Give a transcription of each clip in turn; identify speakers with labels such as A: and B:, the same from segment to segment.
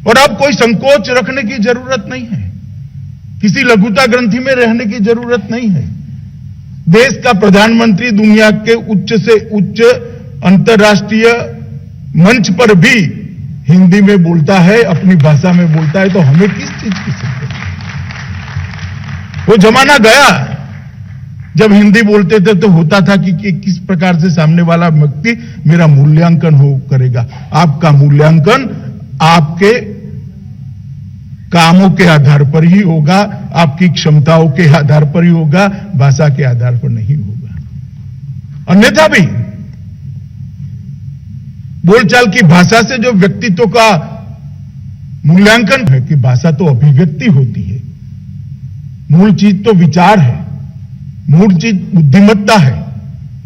A: और अब कोई संकोच रखने की जरूरत नहीं है, किसी लघुता ग्रंथि में रहने की जरूरत नहीं है। देश का प्रधानमंत्री दुनिया के उच्च से उच्च अंतर्राष्ट्रीय मंच पर भी हिंदी में बोलता है, अपनी भाषा में बोलता है, तो हमें किस चीज की संकोच? वो जमाना गया जब हिंदी बोलते थे तो होता था कि किस प्रकार से सामने वाला व्यक्ति मेरा मूल्यांकन हो करेगा। आपका मूल्यांकन आपके कामों के आधार पर ही होगा, आपकी क्षमताओं के आधार पर ही होगा, भाषा के आधार पर नहीं होगा। अन्यथा भी बोलचाल की भाषा से जो व्यक्तित्व का मूल्यांकन है कि भाषा तो अभिव्यक्ति होती है, मूल चीज तो विचार है, मूल चीज बुद्धिमत्ता है,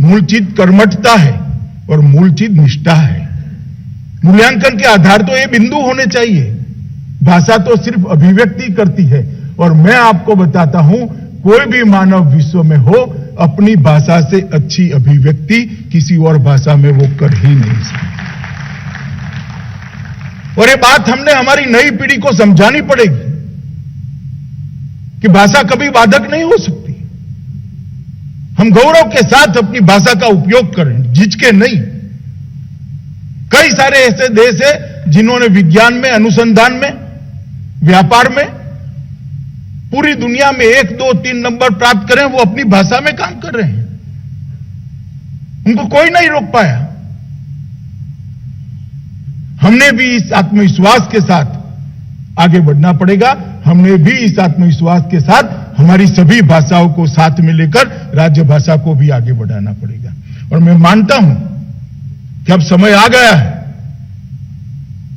A: मूल चीज कर्मठता है और मूल चीज निष्ठा है। मूल्यांकन के आधार तो ये बिंदु होने चाहिए। भाषा तो सिर्फ अभिव्यक्ति करती है और मैं आपको बताता हूं, कोई भी मानव विश्व में हो, अपनी भाषा से अच्छी अभिव्यक्ति किसी और भाषा में वो कर ही नहीं सकता। और ये बात हमने हमारी नई पीढ़ी को समझानी पड़ेगी कि भाषा कभी बाधक नहीं हो सकती। हम गौरव के साथ अपनी भाषा का उपयोग करें, झिझके नहीं। कई सारे ऐसे देश हैं जिन्होंने विज्ञान में, अनुसंधान में, व्यापार में पूरी दुनिया में 1, 2, 3 नंबर प्राप्त करें, वो अपनी भाषा में काम कर रहे हैं, उनको कोई नहीं रोक पाया। हमने भी इस आत्मविश्वास के साथ आगे बढ़ना पड़ेगा। हमने भी इस आत्मविश्वास के साथ हमारी सभी भाषाओं को साथ में लेकर राज्य भाषा को भी आगे बढ़ाना पड़ेगा। और मैं मानता हूं कि अब समय आ गया है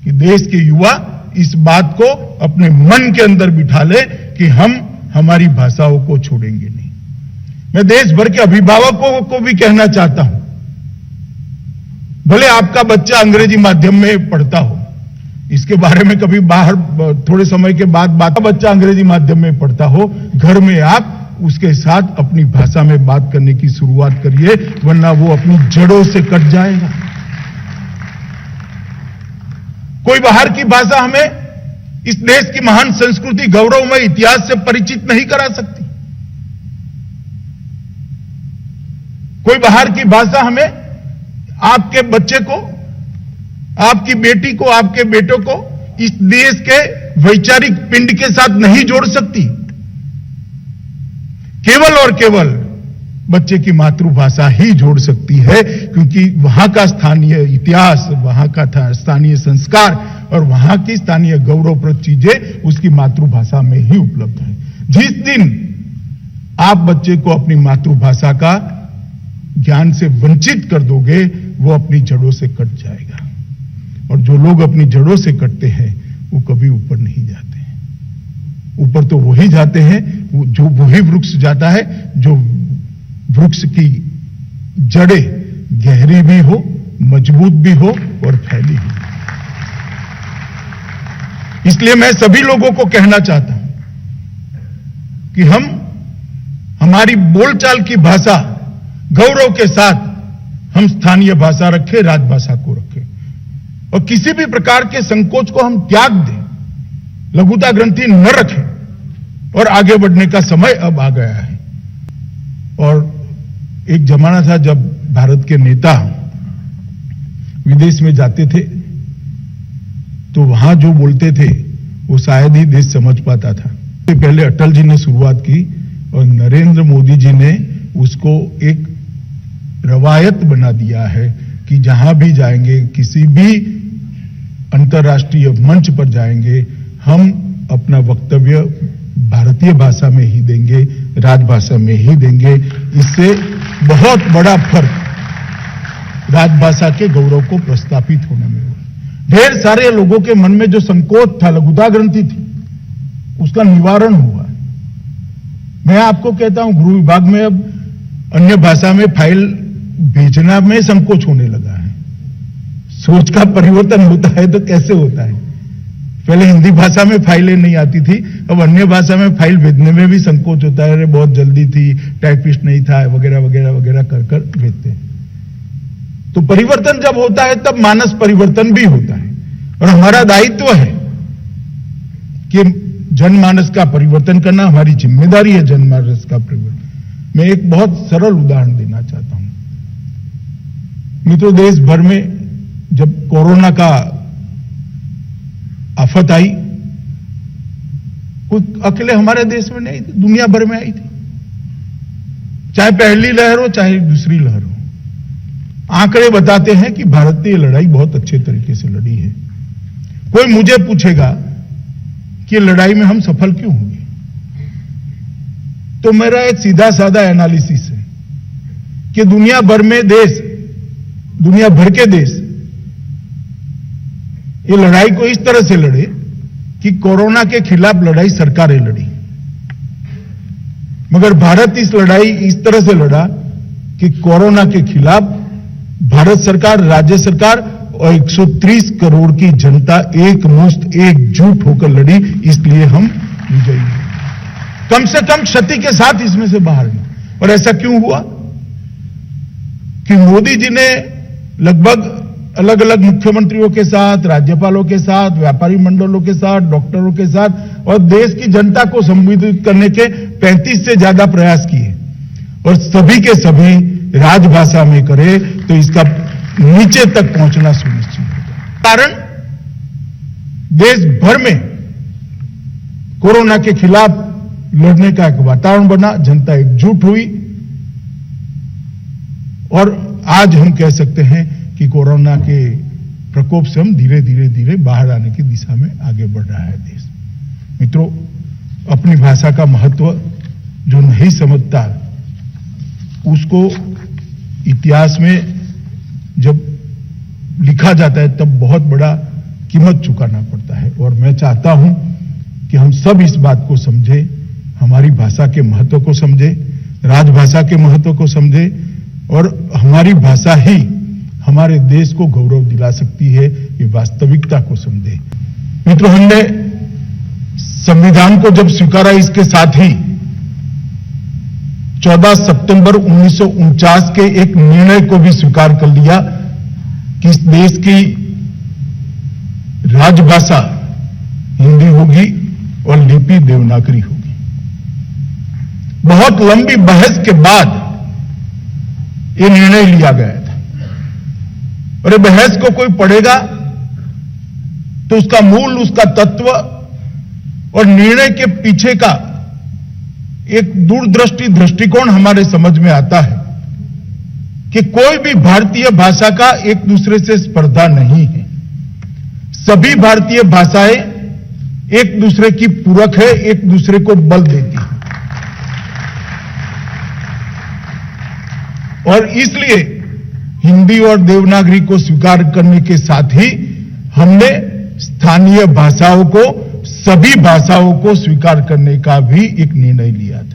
A: कि देश के युवा इस बात को अपने मन के अंदर बिठा ले कि हम हमारी भाषाओं को छोड़ेंगे नहीं। मैं देश भर के अभिभावकों को भी कहना चाहता हूं, भले आपका बच्चा अंग्रेजी माध्यम में पढ़ता हो, इसके बारे में कभी बाहर थोड़े समय के बाद बात, बच्चा अंग्रेजी माध्यम में पढ़ता हो, घर में आप उसके साथ अपनी भाषा में बात करने की शुरुआत करिए, वरना वो अपनी जड़ों से कट जाएगा। कोई बाहर की भाषा हमें इस देश की महान संस्कृति, गौरवमय इतिहास से परिचित नहीं करा सकती। कोई बाहर की भाषा हमें आपके बच्चे को, आपकी बेटी को, आपके बेटों को इस देश के वैचारिक पिंड के साथ नहीं जोड़ सकती। केवल और केवल बच्चे की मातृभाषा ही जोड़ सकती है, क्योंकि वहां का स्थानीय इतिहास, वहां का स्थानीय संस्कार और वहां की स्थानीय गौरवप्रद चीजें उसकी मातृभाषा में ही उपलब्ध है। जिस दिन आप बच्चे को अपनी मातृभाषा का ज्ञान से वंचित कर दोगे, वो अपनी जड़ों से कट जाएगा। और जो लोग अपनी जड़ों से कटते हैं वो कभी ऊपर नहीं जाते हैं। ऊपर तो वही जाते हैं जो वही वृक्ष जाता है जो वृक्ष की जड़ें गहरी भी हो, मजबूत भी हो और फैली हो। इसलिए मैं सभी लोगों को कहना चाहता हूं कि हम हमारी बोलचाल की भाषा गौरव के साथ हम स्थानीय भाषा रखें, राजभाषा को रखें और किसी भी प्रकार के संकोच को हम त्याग दें, लघुता ग्रंथि न रखें और आगे बढ़ने का समय अब आ गया है। और एक जमाना था जब भारत के नेता विदेश में जाते थे तो वहां जो बोलते थे वो शायद ही देश समझ पाता था। पहले अटल जी ने शुरुआत की और नरेंद्र मोदी जी ने उसको एक रवायत बना दिया है कि जहां भी जाएंगे, किसी भी अंतर्राष्ट्रीय मंच पर जाएंगे, हम अपना वक्तव्य भारतीय भाषा में ही देंगे, राजभाषा में ही देंगे। इससे बहुत बड़ा फर्क राजभाषा के गौरव को प्रस्थापित होने में हुआ। ढेर सारे लोगों के मन में जो संकोच था, लघुता ग्रंथि थी, उसका निवारण हुआ। मैं आपको कहता हूं, गृह विभाग में अब अन्य भाषा में फाइल भेजना में संकोच होने लगा है। सोच का परिवर्तन होता है तो कैसे होता है? पहले हिंदी भाषा में फाइलें नहीं आती थी, अब अन्य भाषा में फाइल भेजने में भी संकोच होता है। अरे बहुत जल्दी थी, टाइपिस्ट नहीं था, वगैरह वगैरह वगैरह कर कर भेजते हैं। तो परिवर्तन जब होता है तब मानस परिवर्तन भी होता है और हमारा दायित्व है कि जनमानस का परिवर्तन करना हमारी जिम्मेदारी है। जनमानस का परिवर्तन मैं एक बहुत सरल उदाहरण देना चाहता हूं। मित्रों, देश भर में जब कोरोना का आफत आई, कोई अकेले हमारे देश में नहीं थी, दुनिया भर में आई थी, चाहे पहली लहर हो चाहे दूसरी लहर हो। आंकड़े बताते हैं कि भारत ने यह लड़ाई बहुत अच्छे तरीके से लड़ी है। कोई मुझे पूछेगा कि लड़ाई में हम सफल क्यों होंगे, तो मेरा एक सीधा साधा एनालिसिस है कि दुनिया भर के देश ये लड़ाई को इस तरह से लड़े कि कोरोना के खिलाफ लड़ाई सरकारें लड़ी, मगर भारत इस लड़ाई इस तरह से लड़ा कि कोरोना के खिलाफ भारत सरकार, राज्य सरकार और 130 करोड़ की जनता एकमुश्त एकजुट होकर लड़ी, इसलिए हम विजयी हैं। कम से कम क्षति के साथ इसमें से बाहर निकले। और ऐसा क्यों हुआ कि मोदी जी ने लगभग अलग अलग मुख्यमंत्रियों के साथ, राज्यपालों के साथ, व्यापारी मंडलों के साथ, डॉक्टरों के साथ और देश की जनता को संबोधित करने के 35 से ज्यादा प्रयास किए और सभी के सभी राजभाषा में करे तो इसका नीचे तक पहुंचना सुनिश्चित होगा। कारण देश भर में कोरोना के खिलाफ लड़ने का एक वातावरण बना, जनता एकजुट हुई और आज हम कह सकते हैं कि कोरोना के प्रकोप से हम धीरे धीरे बाहर आने की दिशा में आगे बढ़ रहा है देश। मित्रों, अपनी भाषा का महत्व जो नहीं समझता उसको इतिहास में जब लिखा जाता है तब बहुत बड़ा कीमत चुकाना पड़ता है। और मैं चाहता हूं कि हम सब इस बात को समझें, हमारी भाषा के महत्व को समझें, राजभाषा के महत्व को समझें और हमारी भाषा ही हमारे देश को गौरव दिला सकती है, ये वास्तविकता को समझें। मित्रों, हमने संविधान को जब स्वीकारा, इसके साथ ही 14 सितंबर 1949 के एक निर्णय को भी स्वीकार कर लिया कि इस देश की राजभाषा हिंदी होगी और लिपि देवनागरी होगी। बहुत लंबी बहस के बाद यह निर्णय लिया गया था और बहस को कोई पढ़ेगा तो उसका मूल, उसका तत्व और निर्णय के पीछे का एक दूरदृष्टि दृष्टिकोण हमारे समझ में आता है कि कोई भी भारतीय भाषा का एक दूसरे से स्पर्धा नहीं है। सभी भारतीय भाषाएं एक दूसरे की पूरक है, एक दूसरे को बल देती है और इसलिए हिंदी और देवनागरी को स्वीकार करने के साथ ही हमने स्थानीय भाषाओं को, सभी भाषाओं को स्वीकार करने का भी एक निर्णय लिया था।